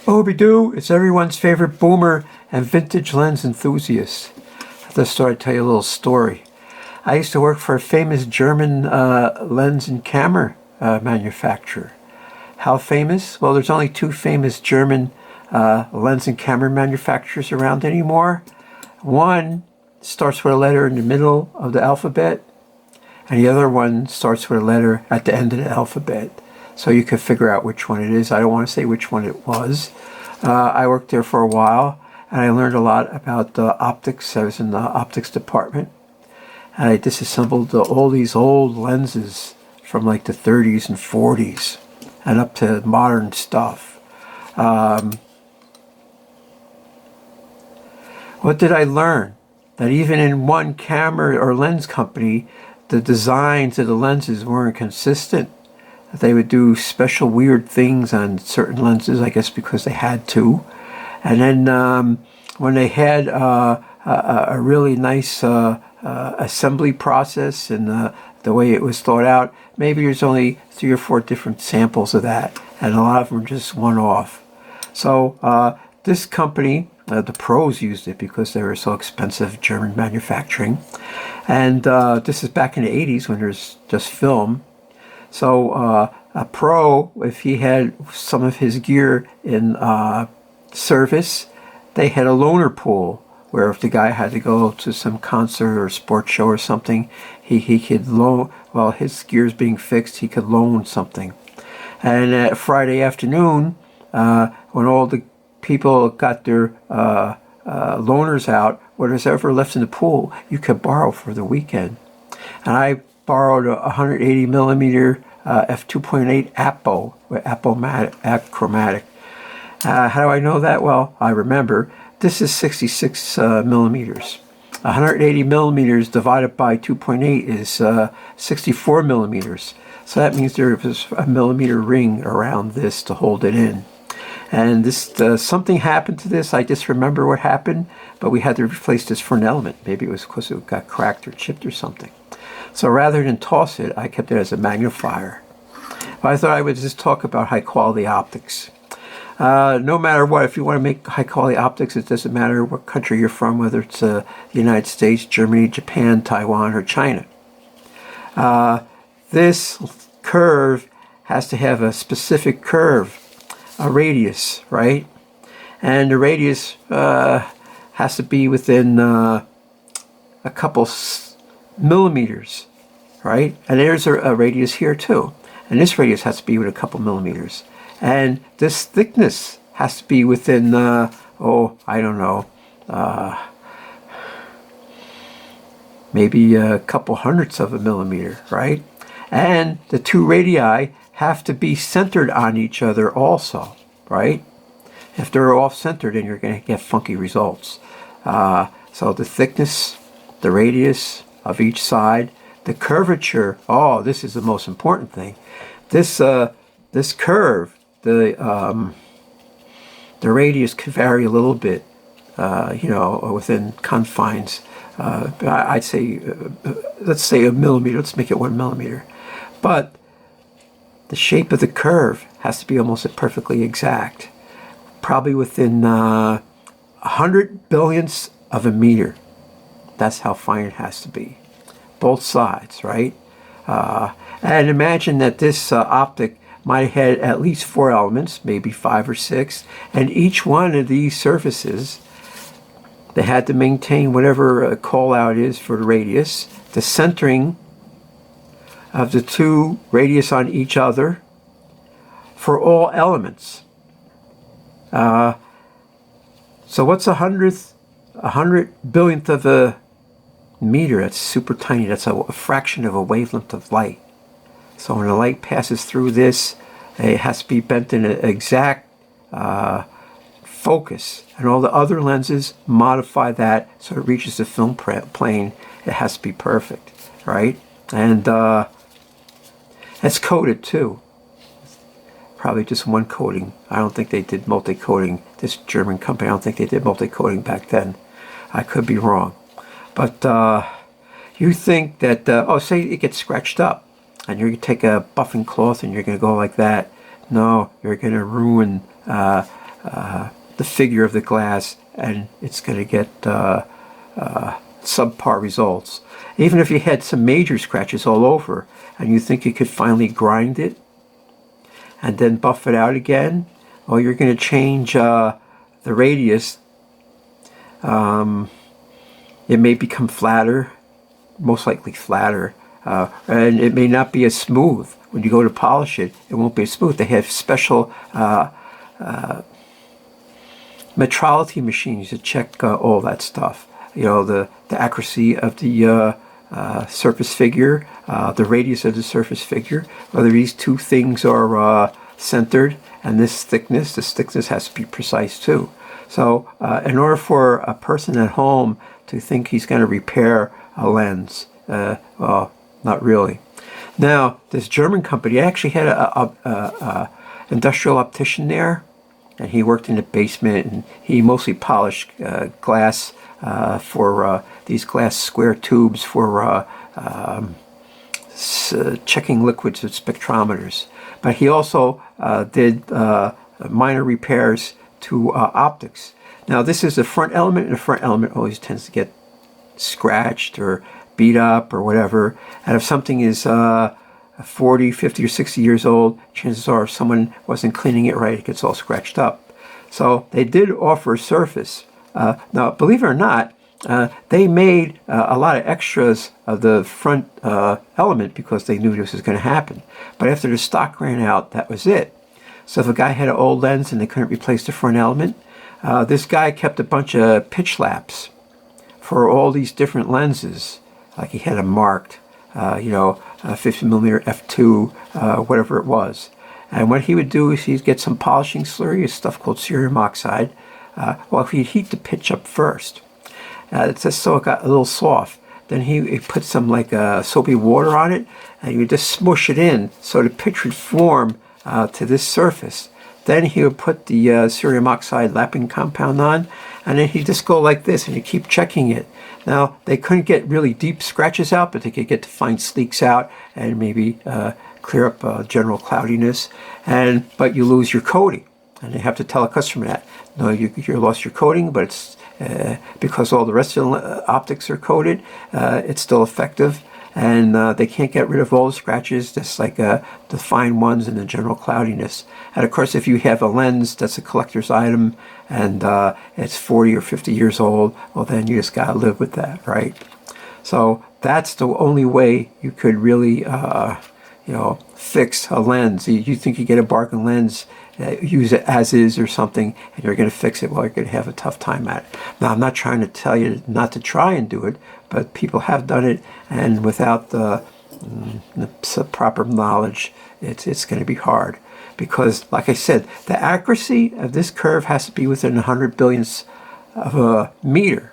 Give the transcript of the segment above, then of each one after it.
Obi-Doo, it's everyone's favorite boomer and vintage lens enthusiast. I just thought I'd tell you a little story. I used to work for a famous German lens and camera manufacturer. How famous? Well, there's only two famous German lens and camera manufacturers around anymore. One starts with a letter in the middle of the alphabet, and the other one starts with a letter at the end of the alphabet. So you can figure out which one it is. I don't want to say which one it was. I worked there for a while, and I learned a lot about optics. I was in the optics department, and I disassembled all these old lenses from like the 30s and 40s and up to modern stuff. What did I learn? That even in one camera or lens company, the designs of the lenses weren't consistent. They would do special weird things on certain lenses, I guess because they had to. And then when they had a really nice assembly process and the way it was thought out, maybe there's only 3 or 4 different samples of that, and a lot of them are just one-off. So this company, the pros used it because they were so expensive, German manufacturing. And this is back in the 80s when there's just film. So a pro, if he had some of his gear in service, they had a loaner pool where if the guy had to go to some concert or sports show or something, he could loan, while his gear's being fixed, he could loan something. And at Friday afternoon, when all the people got their loaners out, whatever's ever left in the pool, you could borrow for the weekend. And I borrowed a 180 millimeter f2.8 Apo with achromatic. How do I know that? Well, I remember this is 66 millimeters. 180 millimeters divided by 2.8 is 64 millimeters. So that means there was a millimeter ring around this to hold it in. And this something happened to this. I just remember what happened, but we had to replace this for an element. Maybe it was because it got cracked or chipped or something. So rather than toss it, I kept it as a magnifier. But I thought I would just talk about high quality optics. No matter what, if you want to make high quality optics, it doesn't matter what country you're from, whether it's the United States, Germany, Japan, Taiwan, or China. This curve has to have a specific curve, a radius, right? And the radius has to be within a couple millimeters, right? And there's a radius here too. And this radius has to be with a couple millimeters. And this thickness has to be within, I don't know, maybe a couple hundredths of a millimeter, right? And the two radii have to be centered on each other also, right? If they're off-centered, then you're going to get funky results. So the thickness, the radius of each side, the curvature, this is the most important thing. This curve, the radius could vary a little bit, within confines. I'd say, let's say a millimeter. Let's make it 1 millimeter. But the shape of the curve has to be almost perfectly exact, probably within 100 billionths of a meter. That's how fine it has to be, both sides, right? And imagine that this optic might have had at least 4 elements, maybe 5 or 6, and each one of these surfaces, they had to maintain whatever call out is for the radius, the centering of the two radius on each other for all elements. So what's 100 billionth of a meter? That's super tiny. That's a fraction of a wavelength of light. So when the light passes through this, it has to be bent in an exact focus. And all the other lenses modify that so it reaches the film plane. It has to be perfect, right? And it's coated too. Probably just one coating. I don't think they did multi-coating. This German company, I don't think they did multi-coating back then. I could be wrong. But you think that, say it gets scratched up, and you're going to take a buffing cloth and you're going to go like that. No, you're going to ruin the figure of the glass, and it's going to get subpar results. Even if you had some major scratches all over and you think you could finally grind it and then buff it out again, well, you're going to change the radius. It may become flatter, most likely flatter, and it may not be as smooth. When you go to polish it, it won't be as smooth. They have special metrology machines to check all that stuff. You know, the accuracy of the surface figure, the radius of the surface figure, whether these two things are centered, and this thickness has to be precise too. So in order for a person at home to think he's going to repair a lens, well, not really. Now, this German company actually had a industrial optician there, and he worked in the basement, and he mostly polished glass for these glass square tubes for checking liquids with spectrometers. But he also did minor repairs to optics. Now, this is the front element, and the front element always tends to get scratched or beat up or whatever. And if something is 40, 50, or 60 years old, chances are if someone wasn't cleaning it right, it gets all scratched up. So they did offer a surface. Now, believe it or not, they made a lot of extras of the front element because they knew this was going to happen. But after the stock ran out, that was it. So if a guy had an old lens and they couldn't replace the front element, this guy kept a bunch of pitch laps for all these different lenses. Like he had them marked, 50mm f2, whatever it was. And what he would do is he'd get some polishing slurry, a stuff called cerium oxide. Well, he'd heat the pitch up first. It's just so it got a little soft. Then he put some like soapy water on it, and he would just smush it in so the pitch would form to this surface. Then he would put the cerium oxide lapping compound on, and then he'd just go like this, and he'd keep checking it. Now, they couldn't get really deep scratches out, but they could get to fine sleeks out and maybe clear up general cloudiness. But you lose your coating, and they have to tell a customer that. No, you lost your coating, but it's because all the rest of the optics are coated, it's still effective. And they can't get rid of all the scratches, just like the fine ones and the general cloudiness. And of course, if you have a lens that's a collector's item and it's 40 or 50 years old, well, then you just got to live with that, right? So that's the only way you could really, fix a lens. You think you get a bargain lens, use it as is or something, and you're going to fix it, well, you're going to have a tough time at it. Now, I'm not trying to tell you not to try and do it, but people have done it, and without the proper knowledge, it's going to be hard. Because, like I said, the accuracy of this curve has to be within 100 billionths of a meter.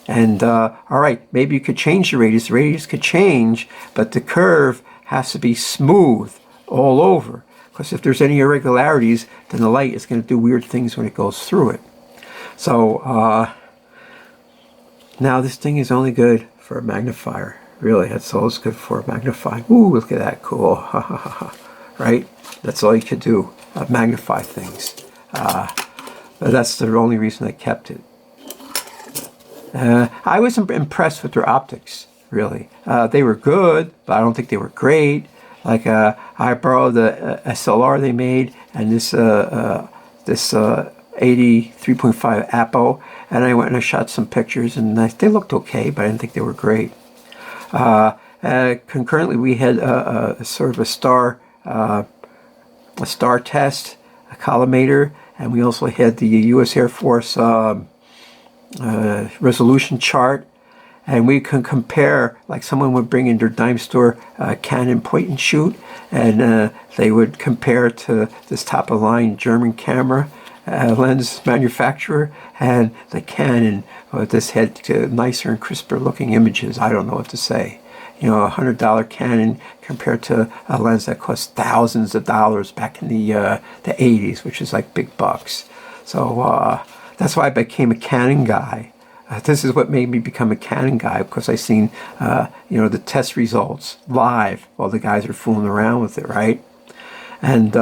And, all right, maybe you could change the radius could change, but the curve has to be smooth all over. Because if there's any irregularities, then the light is going to do weird things when it goes through it. So, now this thing is only good for a magnifier. Really, that's all it's good for, a magnifier. Ooh, look at that, cool. Right? That's all you could do, magnify things. But that's the only reason I kept it. I was impressed with their optics, really. They were good, but I don't think they were great. Like I borrowed the SLR they made, and this 80 3.5 Apo, and I went and I shot some pictures, and they looked okay, but I didn't think they were great. Concurrently, we had a sort of a star test, a collimator, and we also had the U.S. Air Force resolution chart. And we can compare, like someone would bring in their dime store Canon point and shoot, and they would compare to this top of line German camera lens manufacturer, and the Canon this had nicer and crisper looking images. I don't know what to say. You know, $100 Canon compared to a lens that cost thousands of dollars back in the 80s, which is like big bucks. So that's why I became a Canon guy. This is what made me become a Canon guy, because I seen, the test results live while the guys are fooling around with it, right? And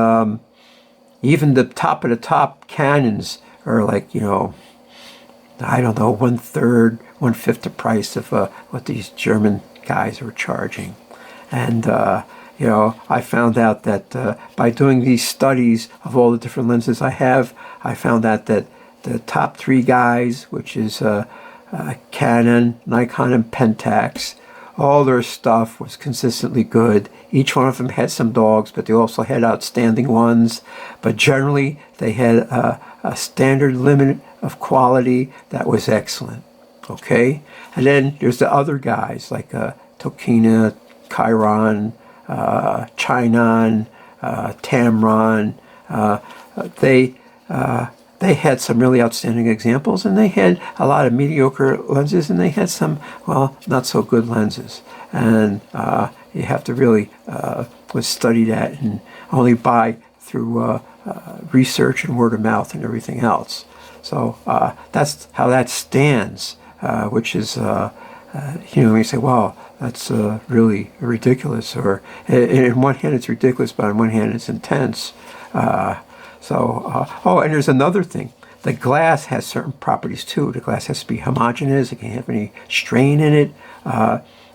Even the top of the top Canons are like, I don't know, 1/3, 1/5 the price of what these German guys were charging. And, I found out that by doing these studies of all the different lenses I found out that the top three guys, which is Canon, Nikon, and Pentax, all their stuff was consistently good. Each one of them had some dogs, but they also had outstanding ones. But generally, they had a standard limit of quality that was excellent. Okay? And then there's the other guys like Tokina, Chiron, Chinon, Tamron. They had some really outstanding examples, and they had a lot of mediocre lenses, and they had some, well, not so good lenses. And you have to really study that and only buy through research and word of mouth and everything else. So that's how that stands, which is, you say, wow, that's really ridiculous. Or in one hand it's ridiculous, but on one hand it's intense. And there's another thing. The glass has certain properties too. The glass has to be homogeneous. It can't have any strain in it.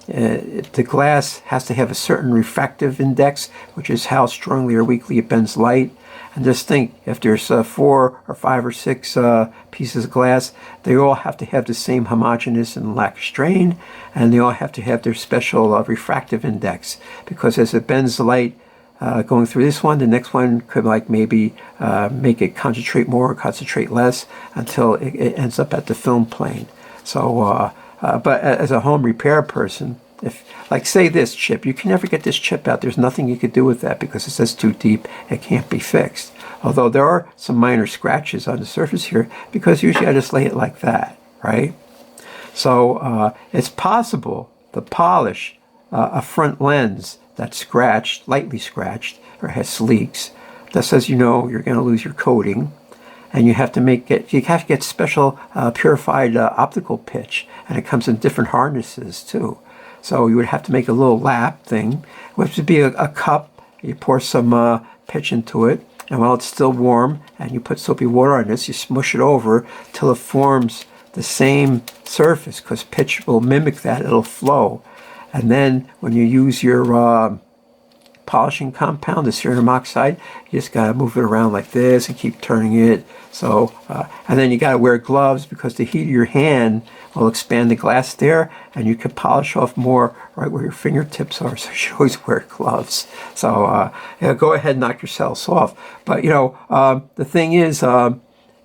The glass has to have a certain refractive index, which is how strongly or weakly it bends light. And just think, if there's 4 or 5 or 6 pieces of glass, they all have to have the same homogeneous and lack of strain, and they all have to have their special refractive index, because as it bends the light, going through this one, the next one could maybe make it concentrate more or concentrate less until it ends up at the film plane. So, but as a home repair person, if, say this chip, you can never get this chip out. There's nothing you could do with that because it says too deep, it can't be fixed. Although there are some minor scratches on the surface here, because usually I just lay it like that, right? So it's possible to polish a front lens that's scratched, lightly scratched, or has leaks. That says you're going to lose your coating, and you have to get special purified optical pitch, and it comes in different harnesses too. So you would have to make a little lap thing, which would be a cup. You pour some pitch into it, and while it's still warm, and you put soapy water on this, you smush it over till it forms the same surface, because pitch will mimic that. It'll flow. And then when you use your polishing compound, the cerium oxide, you just got to move it around like this and keep turning it. So, and then you got to wear gloves, because the heat of your hand will expand the glass there, and you can polish off more right where your fingertips are. So you should always wear gloves. So go ahead and knock yourselves off. But the thing is,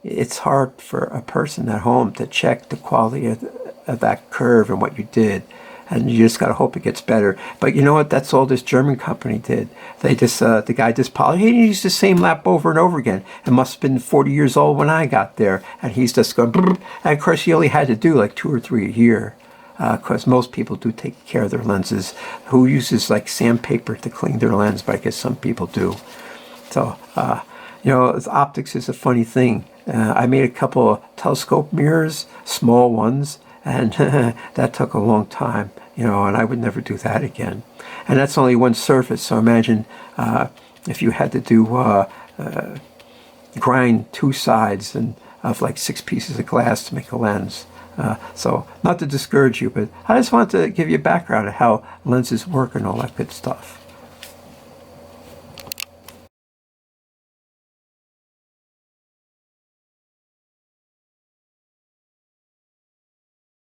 it's hard for a person at home to check the quality of that curve and what you did. And you just got to hope it gets better. But you know what? That's all this German company did. They just, the guy just polished. He used the same lap over and over again. It must have been 40 years old when I got there. And he's just going, and of course he only had to do 2 or 3 a year. Because most people do take care of their lenses. Who uses sandpaper to clean their lens? But I guess some people do. So, optics is a funny thing. I made a couple of telescope mirrors, small ones. And that took a long time, and I would never do that again. And that's only one surface. So imagine if you had to do grind 2 sides of 6 pieces of glass to make a lens. So not to discourage you, but I just wanted to give you a background of how lenses work and all that good stuff.